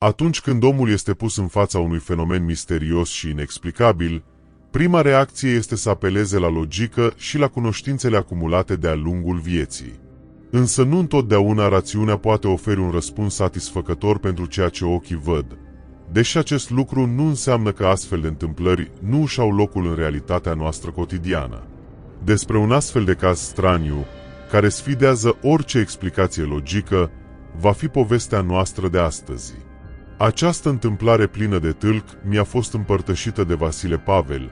Atunci când omul este pus în fața unui fenomen misterios și inexplicabil, prima reacție este să apeleze la logică și la cunoștințele acumulate de-a lungul vieții. Însă nu întotdeauna rațiunea poate oferi un răspuns satisfăcător pentru ceea ce ochii văd, deși acest lucru nu înseamnă că astfel de întâmplări nu își au locul în realitatea noastră cotidiană. Despre un astfel de caz straniu, care sfidează orice explicație logică, va fi povestea noastră de astăzi. Această întâmplare plină de tâlc mi-a fost împărtășită de Vasile Pavel,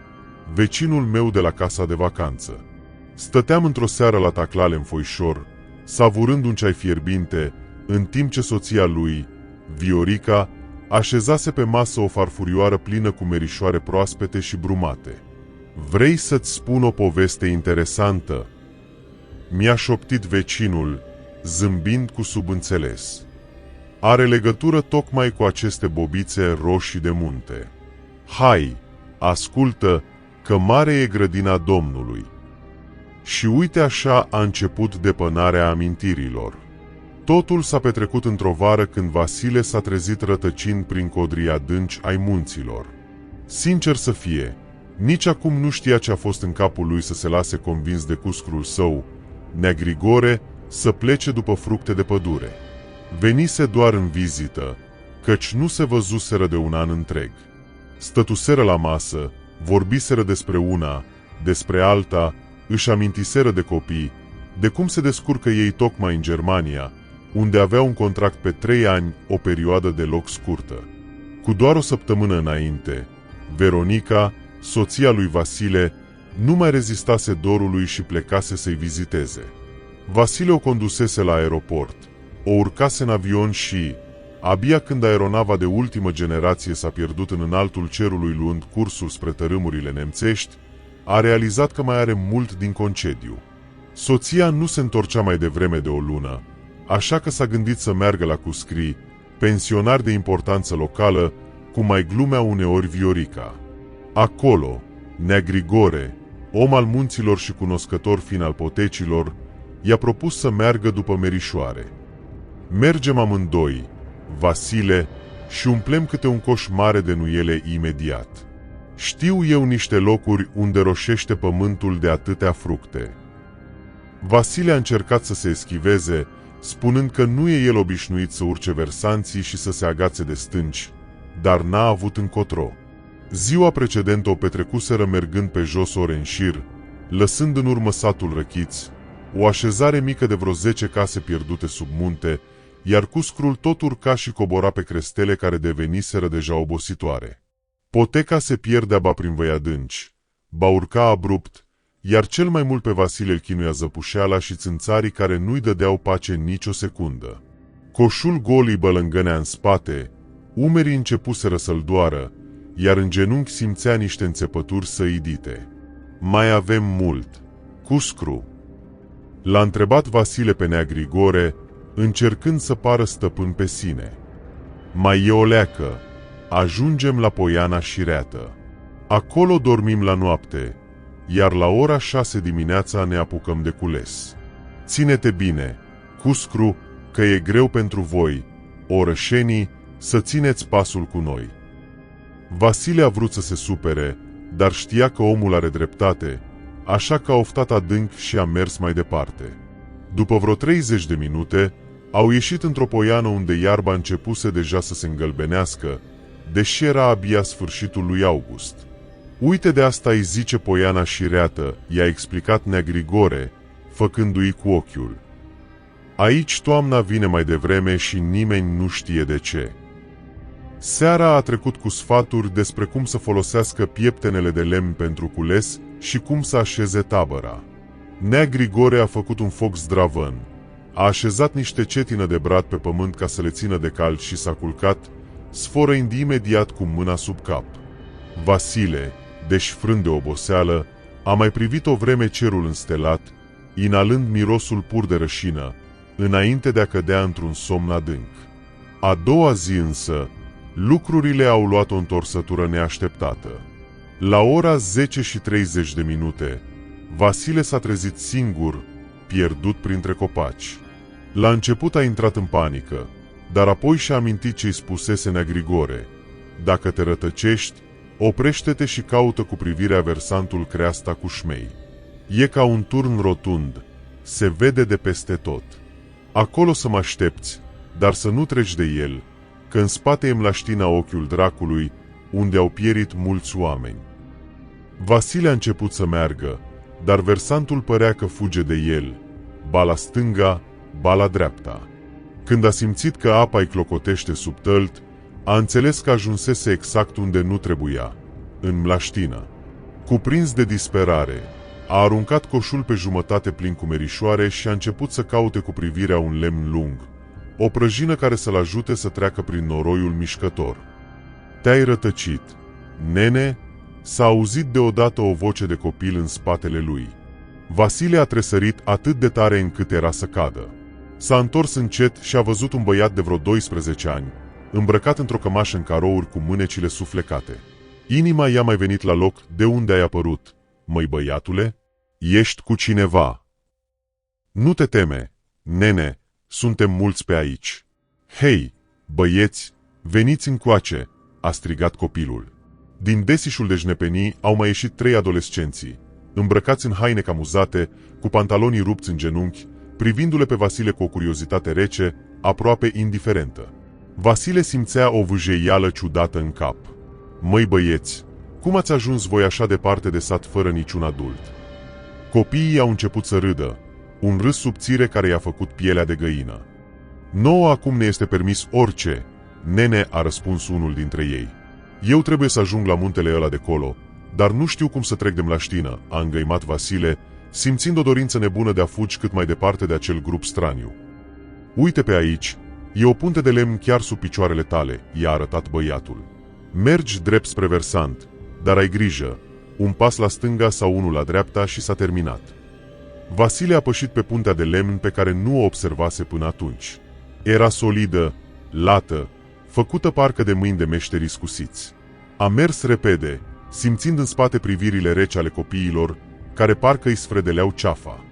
vecinul meu de la casa de vacanță. Stăteam într-o seară la taclale în foișor, savurând un ceai fierbinte, în timp ce soția lui, Viorica, așezase pe masă o farfurioară plină cu merișoare proaspete și brumate. "Vrei să-ți spun o poveste interesantă?" mi-a șoptit vecinul, zâmbind cu subînțeles. "Are legătură tocmai cu aceste bobițe roșii de munte. Hai, ascultă, că mare e grădina Domnului." Și uite așa a început depănarea amintirilor. Totul s-a petrecut într-o vară când Vasile s-a trezit rătăcind prin codrii adânci ai munților. Sincer să fie, nici acum nu știa ce a fost în capul lui să se lase convins de cuscrul său, Nea Grigore, să plece după fructe de pădure. Venise doar în vizită, căci nu se văzuseră de un an întreg. Stătuseră la masă, vorbiseră despre una, despre alta, își amintiseră de copii, de cum se descurcă ei tocmai în Germania, unde aveau un contract pe 3 ani, o perioadă deloc scurtă. Cu doar o săptămână înainte, Veronica, soția lui Vasile, nu mai rezistase dorului și plecase să-i viziteze. Vasile o condusese la aeroport, o urcase în avion și, abia când aeronava de ultimă generație s-a pierdut în înaltul cerului luând cursul spre tărâmurile nemțești, a realizat că mai are mult din concediu. Soția nu se întorcea mai devreme de o lună, așa că s-a gândit să meargă la Cuscri, pensionar de importanță locală, cum mai glumea uneori Viorica. Acolo, Nea Grigore, om al munților și cunoscător fin al potecilor, i-a propus să meargă după merișoare. "Mergem amândoi, Vasile, și umplem câte un coș mare de nuiele imediat. Știu eu niște locuri unde roșește pământul de atâtea fructe." Vasile a încercat să se eschiveze, spunând că nu e el obișnuit să urce versanții și să se agațe de stânci, dar n-a avut încotro. Ziua precedentă o petrecuseră mergând pe jos ore în șir, lăsând în urmă satul Răchiți, o așezare mică de vreo 10 case pierdute sub munte, iar cuscrul tot urca și cobora pe crestele care deveniseră deja obositoare. Poteca se pierdea ba prin văi adânci, ba urca abrupt, iar cel mai mult pe Vasile îl chinuia zăpușeala și țânțarii care nu-i dădeau pace nicio secundă. Coșul gol îi bălângănea în spate, umerii începuseră să-l doară, iar în genunchi simțea niște înțepături săidite. "Mai avem mult. Cuscru?" l-a întrebat Vasile pe Nea Grigore, încercând să pară stăpân pe sine. "Mai e o leacă. Ajungem la Poiana Șireată. Acolo dormim la noapte, iar la ora 6 dimineața ne apucăm de cules. Ține-te bine, Cuscru, că e greu pentru voi, orășenii, să țineți pasul cu noi." Vasile a vrut să se supere, dar știa că omul are dreptate, așa că a oftat adânc și a mers mai departe. După vreo 30 de minute, au ieșit într-o poiană unde iarba începuse deja să se îngălbenească, deși era abia sfârșitul lui august. "Uite, de asta îi zice Poiana Șireată," i-a explicat Nea Grigore, făcându-i cu ochiul. "Aici toamna vine mai devreme și nimeni nu știe de ce." Seara a trecut cu sfaturi despre cum să folosească pieptenele de lemn pentru cules și cum să așeze tabăra. Nea Grigore a făcut un foc zdravăn, a așezat niște cetină de brad pe pământ ca să le țină de cald și s-a culcat, sfărăind imediat cu mâna sub cap. Vasile, deșfrând de oboseală, a mai privit o vreme cerul înstelat, inalând mirosul pur de rășină, înainte de a cădea într-un somn adânc. A doua zi însă, lucrurile au luat o întorsătură neașteptată. La ora 10:30, Vasile s-a trezit singur, pierdut printre copaci. La început a intrat în panică, dar apoi și-a amintit ce-i spusese Nea Grigore. Dacă te rătăcești, oprește-te și caută cu privirea versantul creasta cu șmei. E ca un turn rotund, se vede de peste tot. Acolo să mă aștepți, dar să nu treci de el, că în spate e mlaștina ochiul dracului, unde au pierit mulți oameni. Vasile a început să meargă, dar versantul părea că fuge de el, ba la stânga, ba la dreapta. Când a simțit că apa îi clocotește sub tălt, a înțeles că ajunsese exact unde nu trebuia, în mlaștină. Cuprins de disperare, a aruncat coșul pe jumătate plin cu merișoare și a început să caute cu privirea un lemn lung, o prăjină care să-l ajute să treacă prin noroiul mișcător. Te-ai rătăcit, nene? S-a auzit deodată o voce de copil în spatele lui. Vasile a tresărit atât de tare încât era să cadă. S-a întors încet și a văzut un băiat de vreo 12 ani, îmbrăcat într-o cămașă în carouri cu mânecile suflecate. Inima i-a mai venit la loc de unde ai apărut. Măi băiatule, ești cu cineva. Nu te teme, nene, suntem mulți pe aici. Hei, băieți, veniți încoace, a strigat copilul. Din desișul de jnepenii au mai ieșit 3 adolescenții, îmbrăcați în haine camuzate, cu pantalonii rupți în genunchi, privindu-le pe Vasile cu o curiozitate rece, aproape indiferentă. Vasile simțea o vâjeială ciudată în cap. Măi băieți, cum ați ajuns voi așa departe de sat fără niciun adult? Copiii au început să râdă, un râs subțire care i-a făcut pielea de găină. Nouă acum ne este permis orice, nene, a răspuns unul dintre ei. Eu trebuie să ajung la muntele ăla de colo, dar nu știu cum să trec de mlaștină, a îngăimat Vasile, simțind o dorință nebună de a fugi cât mai departe de acel grup straniu. Uite pe aici, e o punte de lemn chiar sub picioarele tale, i-a arătat băiatul. Mergi drept spre versant, dar ai grijă, un pas la stânga sau unul la dreapta și s-a terminat. Vasile a pășit pe puntea de lemn pe care nu o observase până atunci. Era solidă, lată, făcută parcă de mâini de meșteri iscusiți. A mers repede, simțind în spate privirile reci ale copiilor, care parcă îi sfredeleau ceafa.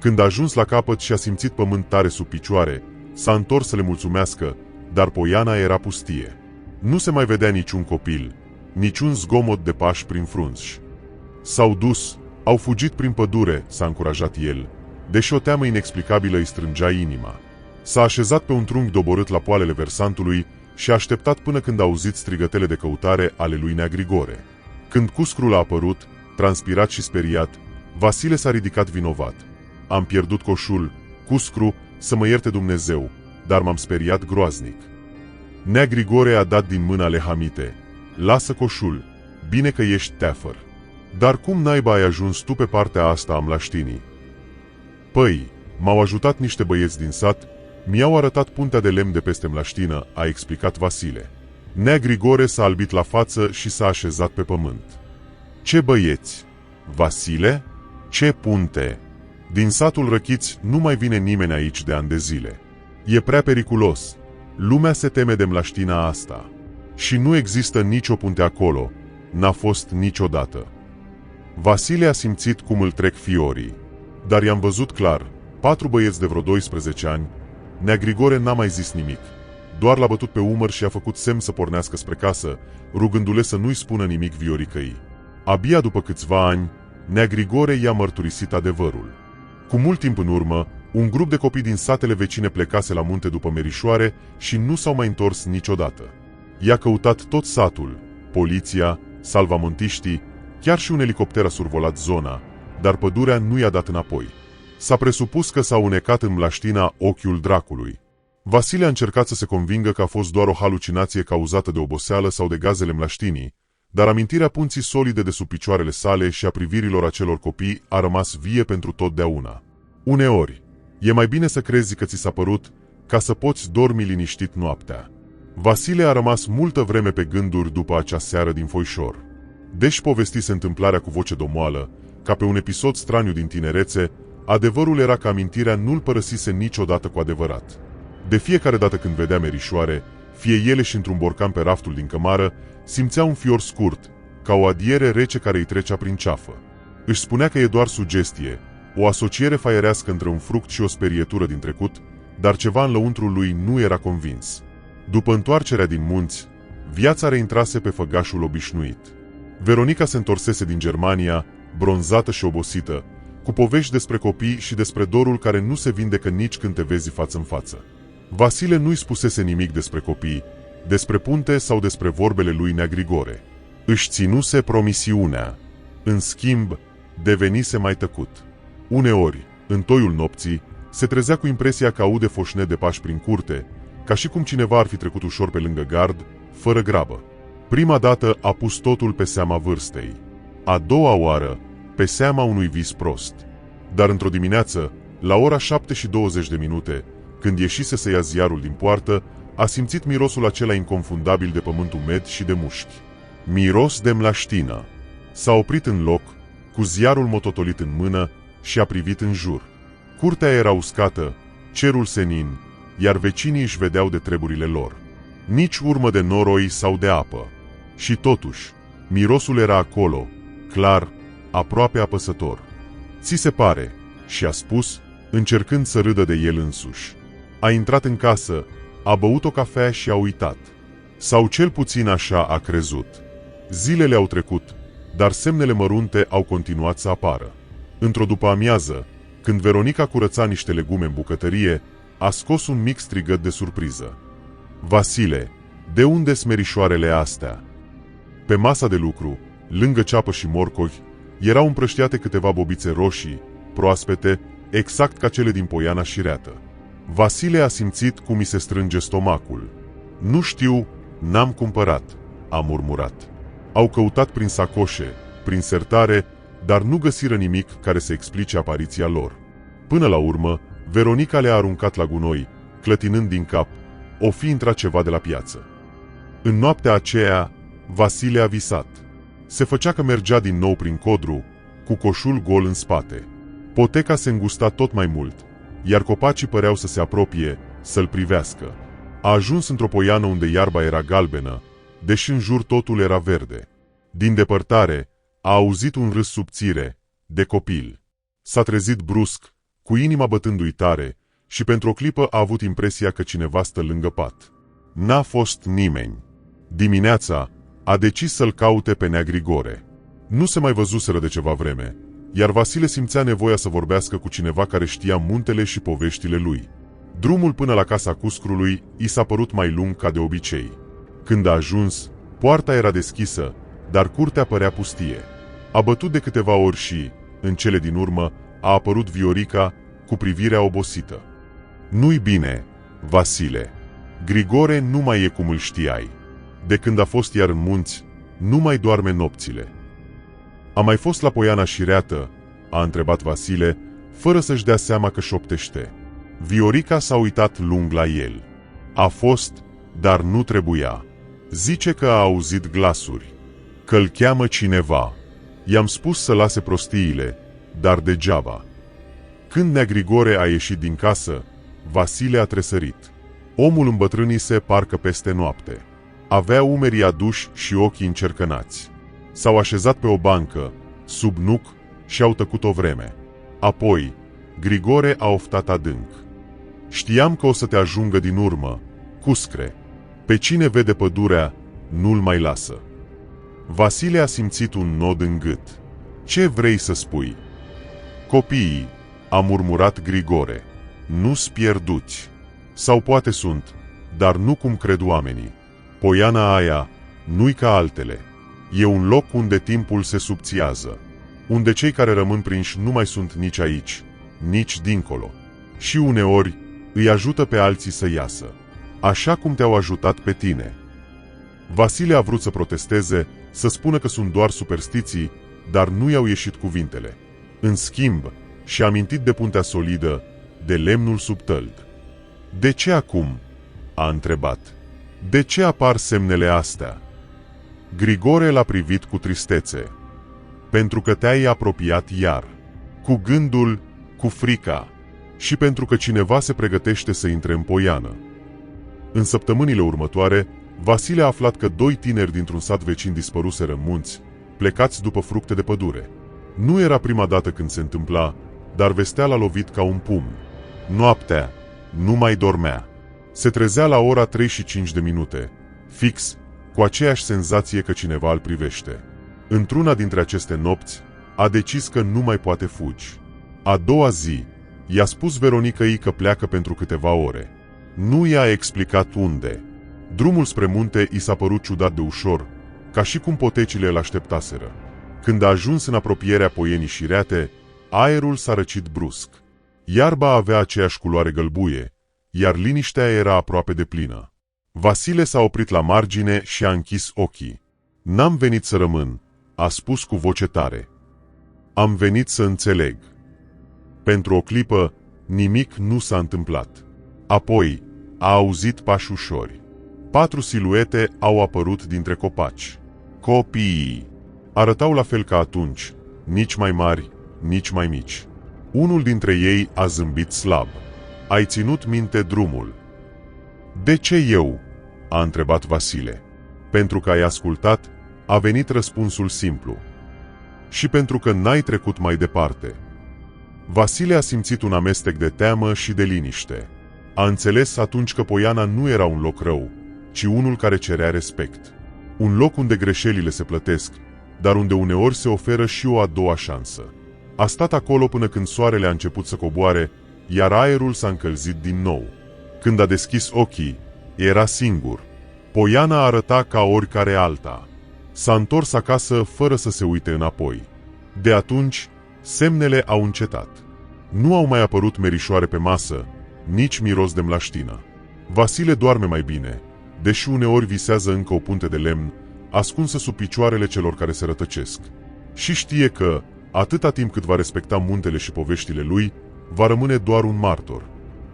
Când a ajuns la capăt și a simțit pământ tare sub picioare, s-a întors să le mulțumească, dar poiana era pustie. Nu se mai vedea niciun copil, niciun zgomot de pași prin frunzi. S-au dus, au fugit prin pădure, s-a încurajat el, deși o teamă inexplicabilă îi strângea inima. S-a așezat pe un trunchi doborât la poalele versantului și a așteptat până când a auzit strigătele de căutare ale lui Nea Grigore. Când cuscrul a apărut, transpirat și speriat, Vasile s-a ridicat vinovat. Am pierdut coșul, cuscru, să mă ierte Dumnezeu, dar m-am speriat groaznic. Nea Grigore a dat din mâna lehamite. Lasă coșul, bine că ești teafăr. Dar cum naiba ai ajuns tu pe partea asta a mlaștinii? Păi, m-au ajutat niște băieți din sat, mi-au arătat puntea de lemn de peste mlaștină, a explicat Vasile. Nea Grigore s-a albit la față și s-a așezat pe pământ. Ce băieți? Vasile? Ce punte? Din satul Răchiți nu mai vine nimeni aici de ani de zile. E prea periculos. Lumea se teme de mlaștina asta. Și nu există nicio punte acolo. N-a fost niciodată. Vasile a simțit cum îl trec fiorii. Dar i-am văzut clar, 4 băieți de vreo 12 ani. Nea Grigore n-a mai zis nimic. Doar l-a bătut pe umăr și a făcut semn să pornească spre casă, rugându-le să nu-i spună nimic vioricăii. Abia după câțiva ani, Nea Grigore i-a mărturisit adevărul. Cu mult timp în urmă, un grup de copii din satele vecine plecase la munte după merișoare și nu s-au mai întors niciodată. I-a căutat tot satul, poliția, salvamontiștii, chiar și un elicopter a survolat zona, dar pădurea nu i-a dat înapoi. S-a presupus că s-a unecat în mlaștina ochiul dracului. Vasile a încercat să se convingă că a fost doar o halucinație cauzată de oboseală sau de gazele mlaștinii, dar amintirea punții solide de sub picioarele sale și a privirilor acelor copii a rămas vie pentru totdeauna. Uneori, e mai bine să crezi că ți s-a părut ca să poți dormi liniștit noaptea. Vasile a rămas multă vreme pe gânduri după acea seară din Foișor. Deși povestise întâmplarea cu voce domoală, ca pe un episod straniu din tinerețe, adevărul era că amintirea nu-l părăsise niciodată cu adevărat. De fiecare dată când vedea merișoare, fie ele și într-un borcan pe raftul din cămară, simțea un fior scurt, ca o adiere rece care îi trecea prin ceafă. Își spunea că e doar sugestie, o asociere faierească între un fruct și o sperietură din trecut, dar ceva în lăuntrul lui nu era convins. După întoarcerea din munți, viața reintrase pe făgașul obișnuit. Veronica se întorsese din Germania, bronzată și obosită, cu povești despre copii și despre dorul care nu se vindecă nici când te vezi față în față. Vasile nu-i spusese nimic despre copii, despre punte sau despre vorbele lui Nea Grigore. Își ținuse promisiunea. În schimb, devenise mai tăcut. Uneori, în toiul nopții, se trezea cu impresia că aude foșnet de pași prin curte, ca și cum cineva ar fi trecut ușor pe lângă gard, fără grabă. Prima dată a pus totul pe seama vârstei. A doua oară, pe seama unui vis prost. Dar într-o dimineață, la ora 7:20, când ieșise să ia ziarul din poartă, a simțit mirosul acela inconfundabil de pământ umed și de mușchi. Miros de mlaștină. S-a oprit în loc, cu ziarul mototolit în mână, și a privit în jur. Curtea era uscată, cerul senin, iar vecinii își vedeau de treburile lor. Nici urmă de noroi sau de apă. Și totuși, mirosul era acolo, clar, aproape apăsător. "Ți se pare?" și-a spus, încercând să râdă de el însuși. A intrat în casă, a băut o cafea și a uitat. Sau cel puțin așa a crezut. Zilele au trecut, dar semnele mărunte au continuat să apară. Într-o după-amiază, când Veronica curăța niște legume în bucătărie, a scos un mic strigăt de surpriză. "Vasile, de unde smerișoarele astea?" Pe masa de lucru, lângă ceapă și morcovi, erau împrăștiate câteva bobițe roșii, proaspete, exact ca cele din Poiana Șireată. Vasile a simțit cum i se strânge stomacul. "Nu știu, n-am cumpărat," a murmurat. Au căutat prin sacoșe, prin sertare, dar nu găsiră nimic care să explice apariția lor. Până la urmă, Veronica le-a aruncat la gunoi, clătinând din cap, o fi intrat ceva de la piață. În noaptea aceea, Vasile a visat. Se făcea că mergea din nou prin Codru, cu coșul gol în spate. Poteca se îngusta tot mai mult, iar copacii păreau să se apropie, să-l privească. A ajuns într-o poiană unde iarba era galbenă, deși în jur totul era verde. Din depărtare, a auzit un râs subțire, de copil. S-a trezit brusc, cu inima bătându-i tare, și pentru o clipă a avut impresia că cineva stă lângă pat. N-a fost nimeni. Dimineața, a decis să-l caute pe Nea Grigore. Nu se mai văzuseră de ceva vreme, iar Vasile simțea nevoia să vorbească cu cineva care știa muntele și poveștile lui. Drumul până la casa cuscrului i s-a părut mai lung ca de obicei. Când a ajuns, poarta era deschisă, dar curtea părea pustie. A bătut de câteva ori și, în cele din urmă, a apărut Viorica cu privirea obosită. "Nu-i bine, Vasile. Grigore nu mai e cum îl știai. De când a fost iar în munți, nu mai doarme nopțile." "A mai fost la Poiana Șireată?" a întrebat Vasile, fără să-și dea seama că șoptește. Viorica s-a uitat lung la el. "A fost, dar nu trebuia. Zice că a auzit glasuri. Că-l cheamă cineva. I-am spus să lase prostiile, dar degeaba." Când Nea Grigore a ieșit din casă, Vasile a tresărit. Omul îmbătrânise parcă peste noapte. Avea umerii aduși și ochii încercănați. S-au așezat pe o bancă, sub nuc, și au tăcut o vreme. Apoi, Grigore a oftat adânc. "Știam că o să te ajungă din urmă, cuscre. Pe cine vede pădurea, nu-l mai lasă." Vasile a simțit un nod în gât. "Ce vrei să spui?" "Copiii," a murmurat Grigore, "nu-s pierduți. Sau poate sunt, dar nu cum cred oamenii. Poiana aia nu-i ca altele. E un loc unde timpul se subțiază, unde cei care rămân prinși nu mai sunt nici aici, nici dincolo. Și uneori îi ajută pe alții să iasă, așa cum te-au ajutat pe tine." Vasile a vrut să protesteze, să spună că sunt doar superstiții, dar nu i-au ieșit cuvintele. În schimb, și-a amintit de puntea solidă, de lemnul sub tălg. "De ce acum?" a întrebat. "De ce apar semnele astea?" Grigore l-a privit cu tristețe. "Pentru că te-ai apropiat iar. Cu gândul, cu frica. Și pentru că cineva se pregătește să intre în Poiană." În săptămânile următoare, Vasile a aflat că 2 tineri dintr-un sat vecin dispăruseră în munți, plecați după fructe de pădure. Nu era prima dată când se întâmpla, dar vestea l-a lovit ca un pumn. Noaptea nu mai dormea. Se trezea la ora 3:05, fix, cu aceeași senzație că cineva îl privește. Într-una dintre aceste nopți, a decis că nu mai poate fugi. A doua zi, i-a spus Veronicăi că pleacă pentru câteva ore. Nu i-a explicat unde. Drumul spre munte i s-a părut ciudat de ușor, ca și cum potecile îl așteptaseră. Când a ajuns în apropierea Poienii Șireate, aerul s-a răcit brusc. Iarba avea aceeași culoare gălbuie, iar liniștea era aproape deplină. Vasile s-a oprit la margine și a închis ochii. N-am venit să rămân, a spus cu voce tare. Am venit să înțeleg. Pentru o clipă, nimic nu s-a întâmplat. Apoi, a auzit pași ușori. 4 siluete au apărut dintre copaci. Copiii. Arătau la fel ca atunci, nici mai mari, nici mai mici. Unul dintre ei a zâmbit slab. Ai ținut minte drumul. De ce eu? A întrebat Vasile. Pentru că ai ascultat, a venit răspunsul simplu. Și pentru că n-ai trecut mai departe. Vasile a simțit un amestec de teamă și de liniște. A înțeles atunci că Poiana nu era un loc rău, ci unul care cerea respect. Un loc unde greșelile se plătesc, dar unde uneori se oferă și o a doua șansă. A stat acolo până când soarele a început să coboare, iar aerul s-a încălzit din nou. Când a deschis ochii, era singur. Poiana arăta ca oricare alta. S-a întors acasă fără să se uite înapoi. De atunci, semnele au încetat. Nu au mai apărut merișoare pe masă, nici miros de mlaștină. Vasile doarme mai bine, deși uneori visează încă o punte de lemn, ascunsă sub picioarele celor care se rătăcesc. Și știe că, atâta timp cât va respecta muntele și poveștile lui, va rămâne doar un martor.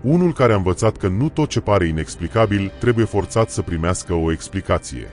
Unul care a învățat că nu tot ce pare inexplicabil trebuie forțat să primească o explicație.